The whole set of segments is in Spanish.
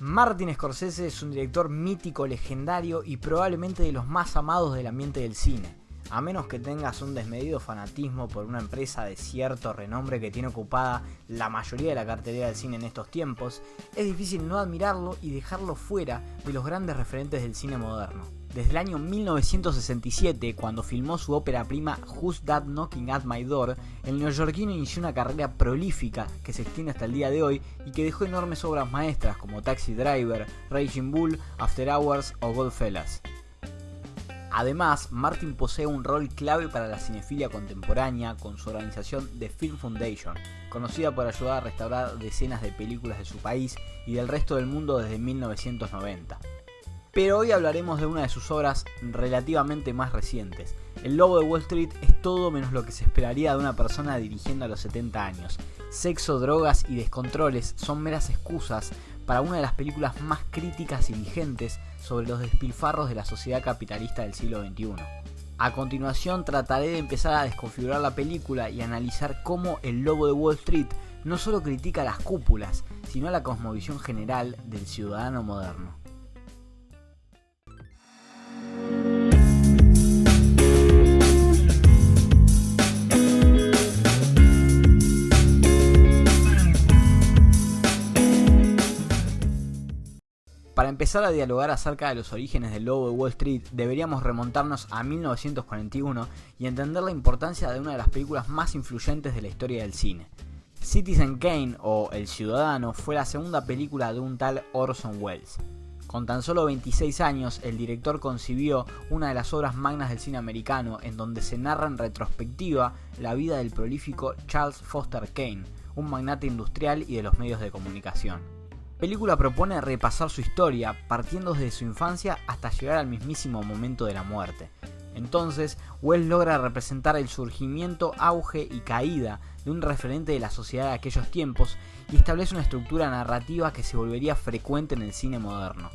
Martin Scorsese es un director mítico, legendario y probablemente de los más amados del ambiente del cine. A menos que tengas un desmedido fanatismo por una empresa de cierto renombre que tiene ocupada la mayoría de la cartelera del cine en estos tiempos, es difícil no admirarlo y dejarlo fuera de los grandes referentes del cine moderno. Desde el año 1967, cuando filmó su ópera prima Who's That Knocking at My Door, el neoyorquino inició una carrera prolífica que se extiende hasta el día de hoy y que dejó enormes obras maestras como Taxi Driver, Raging Bull, After Hours o Goodfellas. Además, Martin posee un rol clave para la cinefilia contemporánea con su organización The Film Foundation, conocida por ayudar a restaurar decenas de películas de su país y del resto del mundo desde 1990. Pero hoy hablaremos de una de sus obras relativamente más recientes. El Lobo de Wall Street es todo menos lo que se esperaría de una persona dirigiendo a los 70 años. Sexo, drogas y descontroles son meras excusas para una de las películas más críticas y vigentes sobre los despilfarros de la sociedad capitalista del siglo XXI. A continuación trataré de empezar a desconfigurar la película y analizar cómo El Lobo de Wall Street no solo critica las cúpulas, sino la cosmovisión general del ciudadano moderno. Para empezar a dialogar acerca de los orígenes del Lobo de Wall Street, deberíamos remontarnos a 1941 y entender la importancia de una de las películas más influyentes de la historia del cine. Citizen Kane, o El Ciudadano, fue la segunda película de un tal Orson Welles. Con tan solo 26 años, el director concibió una de las obras magnas del cine americano, en donde se narra en retrospectiva la vida del prolífico Charles Foster Kane, un magnate industrial y de los medios de comunicación. La película propone repasar su historia, partiendo desde su infancia hasta llegar al mismísimo momento de la muerte. Entonces, Welles logra representar el surgimiento, auge y caída de un referente de la sociedad de aquellos tiempos y establece una estructura narrativa que se volvería frecuente en el cine moderno.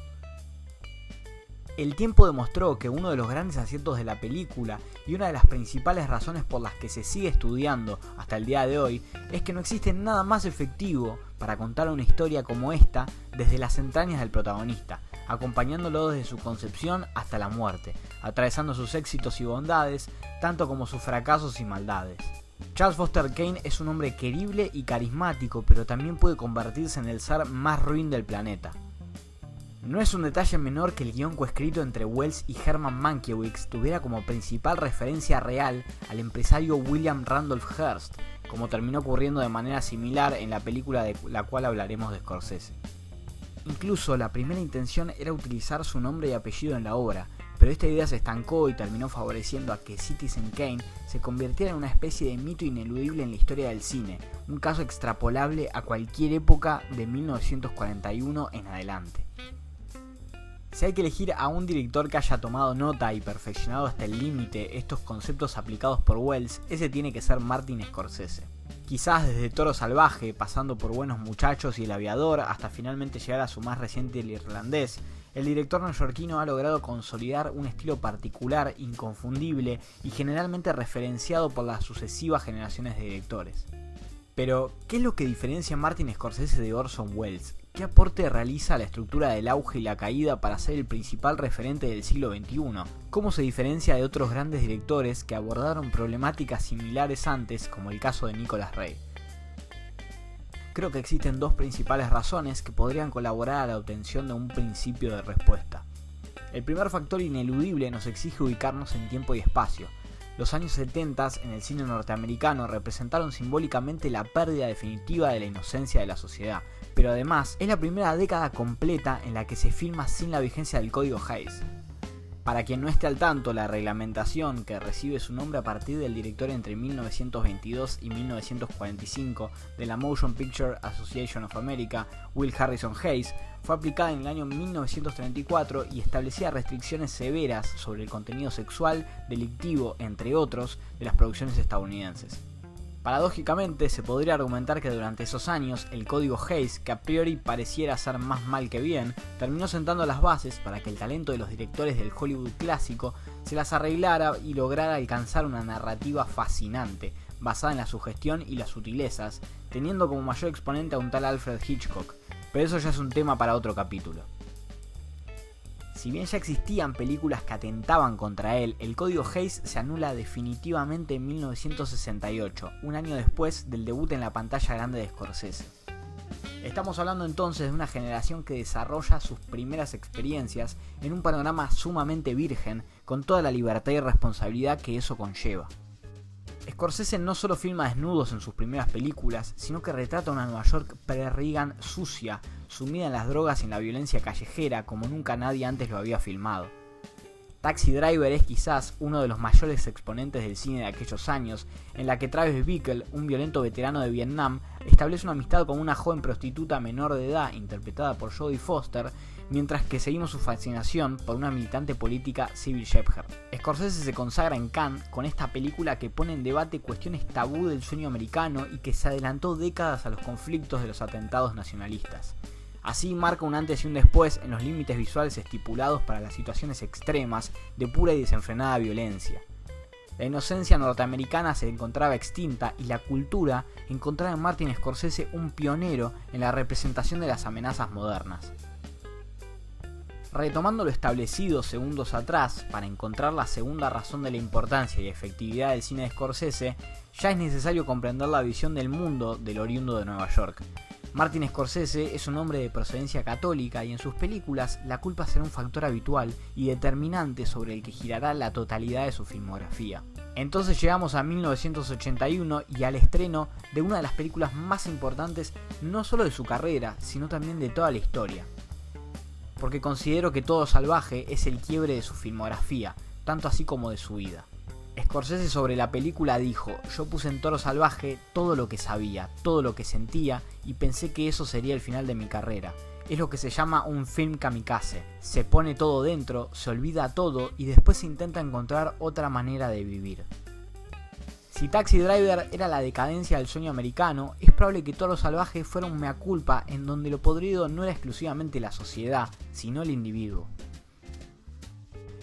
El tiempo demostró que uno de los grandes aciertos de la película y una de las principales razones por las que se sigue estudiando hasta el día de hoy es que no existe nada más efectivo para contar una historia como esta desde las entrañas del protagonista, acompañándolo desde su concepción hasta la muerte, atravesando sus éxitos y bondades, tanto como sus fracasos y maldades. Charles Foster Kane es un hombre querible y carismático, pero también puede convertirse en el ser más ruin del planeta. No es un detalle menor que el guión coescrito entre Welles y Herman Mankiewicz tuviera como principal referencia real al empresario William Randolph Hearst, como terminó ocurriendo de manera similar en la película de la cual hablaremos de Scorsese. Incluso la primera intención era utilizar su nombre y apellido en la obra, pero esta idea se estancó y terminó favoreciendo a que Citizen Kane se convirtiera en una especie de mito ineludible en la historia del cine, un caso extrapolable a cualquier época de 1941 en adelante. Si hay que elegir a un director que haya tomado nota y perfeccionado hasta el límite estos conceptos aplicados por Welles, ese tiene que ser Martin Scorsese. Quizás desde Toro Salvaje, pasando por Buenos Muchachos y El Aviador, hasta finalmente llegar a su más reciente El Irlandés, el director neoyorquino ha logrado consolidar un estilo particular, inconfundible y generalmente referenciado por las sucesivas generaciones de directores. Pero, ¿qué es lo que diferencia a Martin Scorsese de Orson Welles? ¿Qué aporte realiza a la estructura del auge y la caída para ser el principal referente del siglo XXI? ¿Cómo se diferencia de otros grandes directores que abordaron problemáticas similares antes, como el caso de Nicolas Ray? Creo que existen dos principales razones que podrían colaborar a la obtención de un principio de respuesta. El primer factor ineludible nos exige ubicarnos en tiempo y espacio. Los años 70 en el cine norteamericano representaron simbólicamente la pérdida definitiva de la inocencia de la sociedad, pero además es la primera década completa en la que se filma sin la vigencia del Código Hays. Para quien no esté al tanto, la reglamentación, que recibe su nombre a partir del director entre 1922 y 1945 de la Motion Picture Association of America, Will Harrison Hayes, fue aplicada en el año 1934 y establecía restricciones severas sobre el contenido sexual, delictivo, entre otros, de las producciones estadounidenses. Paradójicamente, se podría argumentar que durante esos años, el Código Hays, que a priori pareciera hacer más mal que bien, terminó sentando las bases para que el talento de los directores del Hollywood clásico se las arreglara y lograra alcanzar una narrativa fascinante, basada en la sugestión y las sutilezas, teniendo como mayor exponente a un tal Alfred Hitchcock. pero eso ya es un tema para otro capítulo. Si bien ya existían películas que atentaban contra él, el Código Hays se anula definitivamente en 1968, un año después del debut en la pantalla grande de Scorsese. Estamos hablando entonces de una generación que desarrolla sus primeras experiencias en un panorama sumamente virgen, con toda la libertad y responsabilidad que eso conlleva. Scorsese no solo filma desnudos en sus primeras películas, sino que retrata una Nueva York pre-Reagan sucia, sumida en las drogas y en la violencia callejera como nunca nadie antes lo había filmado. Taxi Driver es quizás uno de los mayores exponentes del cine de aquellos años, en la que Travis Bickle, un violento veterano de Vietnam, establece una amistad con una joven prostituta menor de edad interpretada por Jodie Foster, mientras que seguimos su fascinación por una militante política, Sybil Shepherd. Scorsese se consagra en Cannes con esta película que pone en debate cuestiones tabú del sueño americano y que se adelantó décadas a los conflictos de los atentados nacionalistas. Así marca un antes y un después en los límites visuales estipulados para las situaciones extremas de pura y desenfrenada violencia. La inocencia norteamericana se encontraba extinta y la cultura encontraba en Martin Scorsese un pionero en la representación de las amenazas modernas. Retomando lo establecido segundos atrás, para encontrar la segunda razón de la importancia y efectividad del cine de Scorsese, ya es necesario comprender la visión del mundo del oriundo de Nueva York. Martin Scorsese es un hombre de procedencia católica y en sus películas la culpa será un factor habitual y determinante sobre el que girará la totalidad de su filmografía. Entonces llegamos a 1981 y al estreno de una de las películas más importantes no solo de su carrera, sino también de toda la historia. Porque considero que Todo Salvaje es el quiebre de su filmografía, tanto así como de su vida. Scorsese sobre la película dijo: yo puse en Toro Salvaje todo lo que sabía, todo lo que sentía y pensé que eso sería el final de mi carrera. Es lo que se llama un film kamikaze. Se pone todo dentro, se olvida todo y después intenta encontrar otra manera de vivir. Si Taxi Driver era la decadencia del sueño americano, es probable que Toro Salvaje fuera un mea culpa en donde lo podrido no era exclusivamente la sociedad, sino el individuo.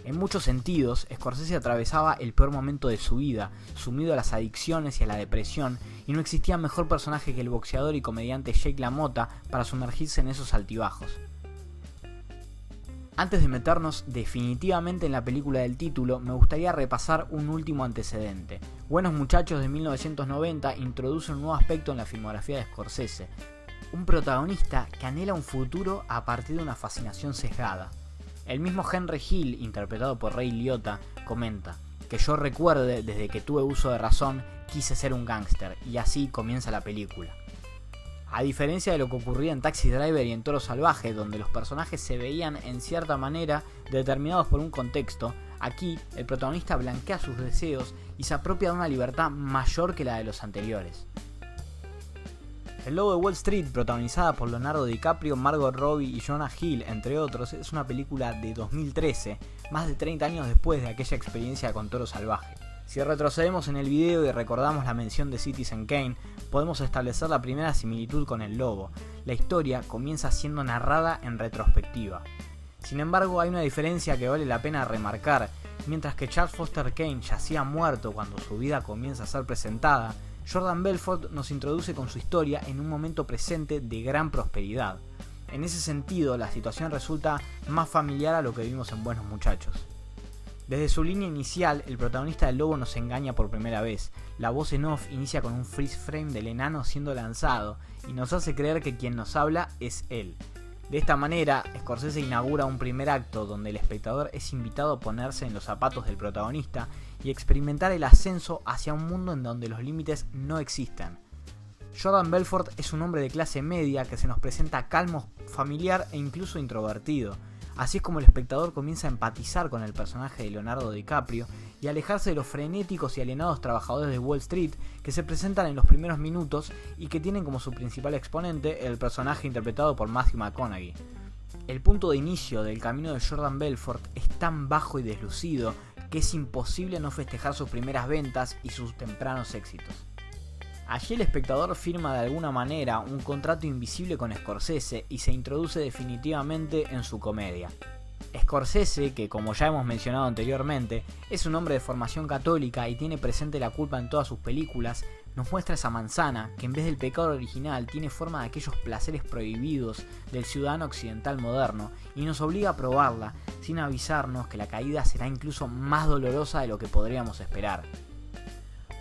En muchos sentidos, Scorsese atravesaba el peor momento de su vida, sumido a las adicciones y a la depresión, y no existía mejor personaje que el boxeador y comediante Jake LaMotta para sumergirse en esos altibajos. Antes de meternos definitivamente en la película del título, me gustaría repasar un último antecedente. Buenos Muchachos de 1990 introduce un nuevo aspecto en la filmografía de Scorsese, un protagonista que anhela un futuro a partir de una fascinación sesgada. El mismo Henry Hill, interpretado por Ray Liotta, comenta: que yo recuerde, desde que tuve uso de razón, quise ser un gángster, y así comienza la película. A diferencia de lo que ocurría en Taxi Driver y en Toro Salvaje, donde los personajes se veían en cierta manera determinados por un contexto, aquí el protagonista blanquea sus deseos y se apropia de una libertad mayor que la de los anteriores. El Lobo de Wall Street, protagonizada por Leonardo DiCaprio, Margot Robbie y Jonah Hill, entre otros, es una película de 2013, más de 30 años después de aquella experiencia con Toro Salvaje. Si retrocedemos en el video y recordamos la mención de Citizen Kane, podemos establecer la primera similitud con el lobo. La historia comienza siendo narrada en retrospectiva. Sin embargo, hay una diferencia que vale la pena remarcar. Mientras que Charles Foster Kane yacía muerto cuando su vida comienza a ser presentada, Jordan Belfort nos introduce con su historia en un momento presente de gran prosperidad. En ese sentido, la situación resulta más familiar a lo que vimos en Buenos Muchachos. Desde su línea inicial, el protagonista del lobo nos engaña por primera vez. La voz en off inicia con un freeze frame del enano siendo lanzado y nos hace creer que quien nos habla es él. De esta manera, Scorsese inaugura un primer acto donde el espectador es invitado a ponerse en los zapatos del protagonista y experimentar el ascenso hacia un mundo en donde los límites no existen. Jordan Belfort es un hombre de clase media que se nos presenta calmo, familiar e incluso introvertido. Así es como el espectador comienza a empatizar con el personaje de Leonardo DiCaprio y a alejarse de los frenéticos y alienados trabajadores de Wall Street que se presentan en los primeros minutos y que tienen como su principal exponente el personaje interpretado por Matthew McConaughey. El punto de inicio del camino de Jordan Belfort es tan bajo y deslucido que es imposible no festejar sus primeras ventas y sus tempranos éxitos. Allí el espectador firma de alguna manera un contrato invisible con Scorsese y se introduce definitivamente en su comedia. Scorsese, que como ya hemos mencionado anteriormente, es un hombre de formación católica y tiene presente la culpa en todas sus películas, Nos muestra esa manzana que en vez del pecado original tiene forma de aquellos placeres prohibidos del ciudadano occidental moderno y nos obliga a probarla sin avisarnos que la caída será incluso más dolorosa de lo que podríamos esperar.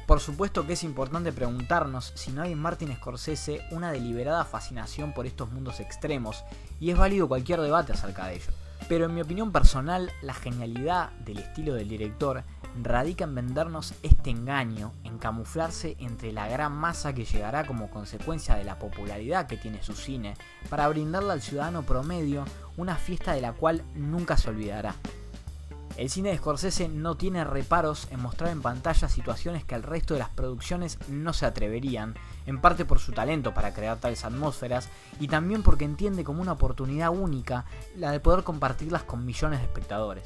Por supuesto que es importante preguntarnos si no hay en Martin Scorsese una deliberada fascinación por estos mundos extremos, y es válido cualquier debate acerca de ello. Pero en mi opinión personal, la genialidad del estilo del director radica en vendernos este engaño, en camuflarse entre la gran masa que llegará como consecuencia de la popularidad que tiene su cine, para brindarle al ciudadano promedio una fiesta de la cual nunca se olvidará. El cine de Scorsese no tiene reparos en mostrar en pantalla situaciones que el resto de las producciones no se atreverían, en parte por su talento para crear tales atmósferas y también porque entiende como una oportunidad única la de poder compartirlas con millones de espectadores.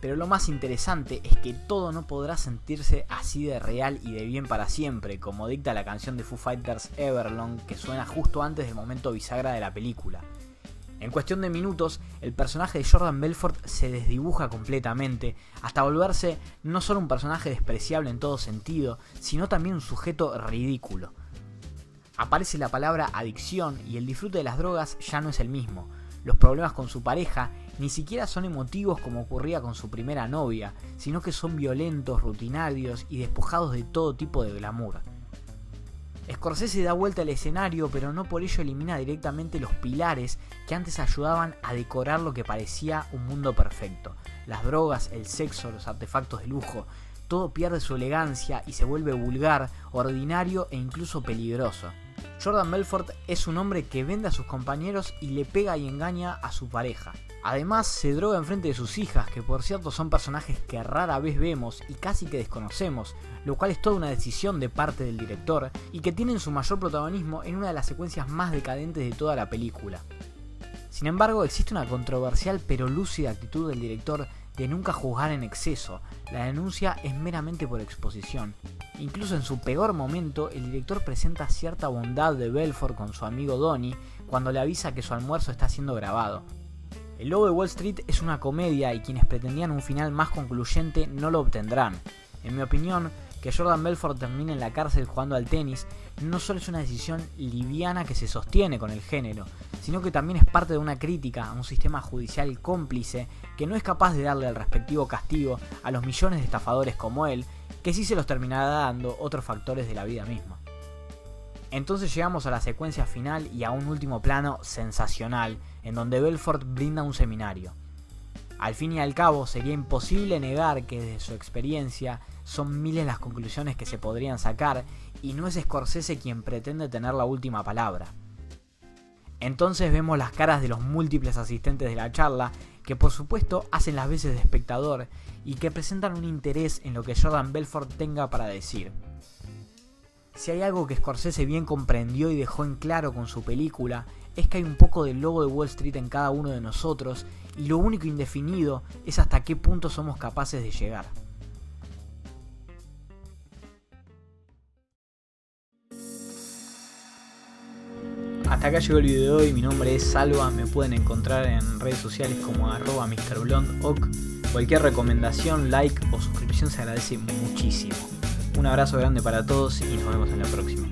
Pero lo más interesante es que todo no podrá sentirse así de real y de bien para siempre, como dicta la canción de Foo Fighters Everlong, que suena justo antes del momento bisagra de la película. En cuestión de minutos, el personaje de Jordan Belfort se desdibuja completamente, hasta volverse no solo un personaje despreciable en todo sentido, sino también un sujeto ridículo. Aparece la palabra adicción y el disfrute de las drogas ya no es el mismo. Los problemas con su pareja ni siquiera son emotivos como ocurría con su primera novia, sino que son violentos, rutinarios y despojados de todo tipo de glamour. Scorsese da vuelta al escenario, pero no por ello elimina directamente los pilares que antes ayudaban a decorar lo que parecía un mundo perfecto. Las drogas, el sexo, los artefactos de lujo, todo pierde su elegancia y se vuelve vulgar, ordinario e incluso peligroso. Jordan Belfort es un hombre que vende a sus compañeros y le pega y engaña a su pareja. Además se droga enfrente de sus hijas, que por cierto son personajes que rara vez vemos y casi que desconocemos, lo cual es toda una decisión de parte del director y que tienen su mayor protagonismo en una de las secuencias más decadentes de toda la película. Sin embargo, existe una controversial pero lúcida actitud del director de nunca juzgar en exceso. La denuncia es meramente por exposición. Incluso en su peor momento, el director presenta cierta bondad de Belfort con su amigo Donnie cuando le avisa que su almuerzo está siendo grabado. El Lobo de Wall Street es una comedia y quienes pretendían un final más concluyente no lo obtendrán. En mi opinión, que Jordan Belfort termine en la cárcel jugando al tenis no solo es una decisión liviana que se sostiene con el género, sino que también es parte de una crítica a un sistema judicial cómplice que no es capaz de darle el respectivo castigo a los millones de estafadores como él, que sí se los terminará dando otros factores de la vida misma. Entonces llegamos a la secuencia final y a un último plano sensacional, en donde Belfort brinda un seminario. Al fin y al cabo, sería imposible negar que desde su experiencia son miles las conclusiones que se podrían sacar y no es Scorsese quien pretende tener la última palabra. Entonces vemos las caras de los múltiples asistentes de la charla que por supuesto hacen las veces de espectador y que presentan un interés en lo que Jordan Belfort tenga para decir. Si hay algo que Scorsese bien comprendió y dejó en claro con su película, es que hay un poco del Lobo de Wall Street en cada uno de nosotros y lo único indefinido es hasta qué punto somos capaces de llegar. Hasta acá llegó el video de hoy, mi nombre es Salva, me pueden encontrar en redes sociales como @MrBlondOc. Cualquier recomendación, like o suscripción se agradece muchísimo. Un abrazo grande para todos y nos vemos en la próxima.